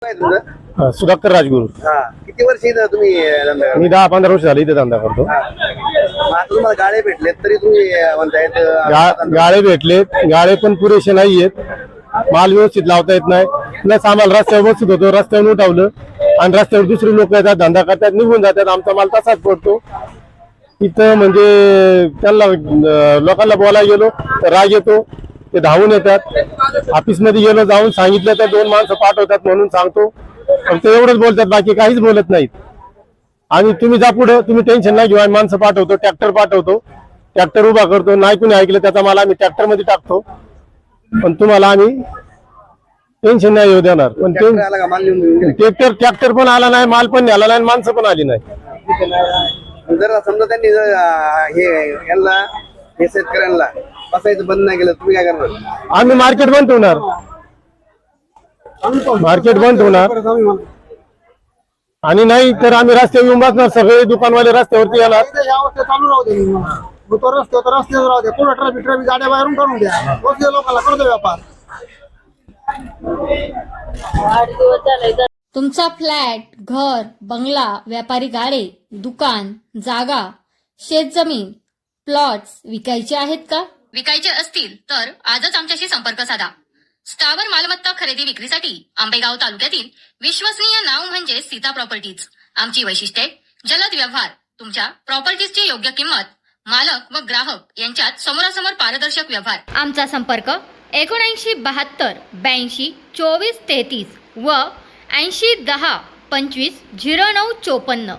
काय तुझं? सुधाकर राजगुरू. हा. किती वर्ष इथं तुम्ही धंदा करता? मी 10-15 वर्ष झाली इथे धंदा करतो. हा. मग आता तुम्हाला गाळे भेटले तरी तुम्ही म्हणतायत गाळे भेटले, गाळे पण पुरेसे नाहीयेत. माल व्यवस्थित लावता येत नाही. प्लस आम्हाला रस्त्यावर बसत होतो, रस्त्यावर उठावलं आणि रस्त्यावर दुसरे लोक येतात, धंदा करतात, निघून जातात. आमचा माल तसाच पडतो इथं. म्हणजे त्यांना लोकांना बोलायला गेलो तर राग येतो, ते धावून येतात. ऑफिस मध्ये गेलो, जाऊन सांगितलं तर 2 माणसं पाठवतात म्हणून सांगतो, पण ते एवढंच बोलतात, बाकी काहीच बोलत नाहीत. आणि तुम्ही जा पुढं, तुम्ही टेन्शन नाही घेऊ, आम्ही माणसं पाठवतो, ट्रॅक्टर पाठवतो, ट्रॅक्टर उभा करतो. नाही कुणी ऐकलं त्याचा माल आम्ही ट्रॅक्टर मध्ये टाकतो, पण तुम्हाला आम्ही टेन्शन नाही येऊ देणार. पण ट्रॅक्टर आला का माल लिहून घेऊन गेले? ट्रॅक्टर पण आला नाही, माल पण आला नाही, माणसं पण आली नाही. जर समजा त्यांनी जर यांना हे शेतकऱ्यांना बसायचं बंद नाही केलं तुम्ही काय करणार? आम्ही मार्केट बंद ठेवणार, मार्केट बंद होणार. आणि नाही तर आम्ही रस्त्यावर येऊन बसणार, सगळे दुकानवाले रस्त्यावरती येणार. चालू राहू दे, तो रस्त्यावर राहू दे. पुढे ट्रॅफिक गाड्या बाहेरून काढून द्या, बसले लोकांना करतो व्यापार. तुमचा फ्लॅट, घर, बंगला, व्यापारी गाडे, दुकान, जागा, शेतजमीन, प्लॉट्स विकायचे आहेत का? विकायचे असतील तर आजच आमच्याशी संपर्क साधा. स्थावर मालमत्ता खरेदी विक्रीसाठी आंबेगाव तालुक्यातील विश्वसनीय नाव म्हणजे सीता प्रॉपर्टीज. आमची वैशिष्ट्ये: जलद व्यवहार, तुमच्या प्रॉपर्टीजची योग्य किंमत, मालक व ग्राहक यांच्यात समोरासमोर पारदर्शक व्यवहार. आमचा संपर्क 7972 82 24 33 व 80 10 25 09 54.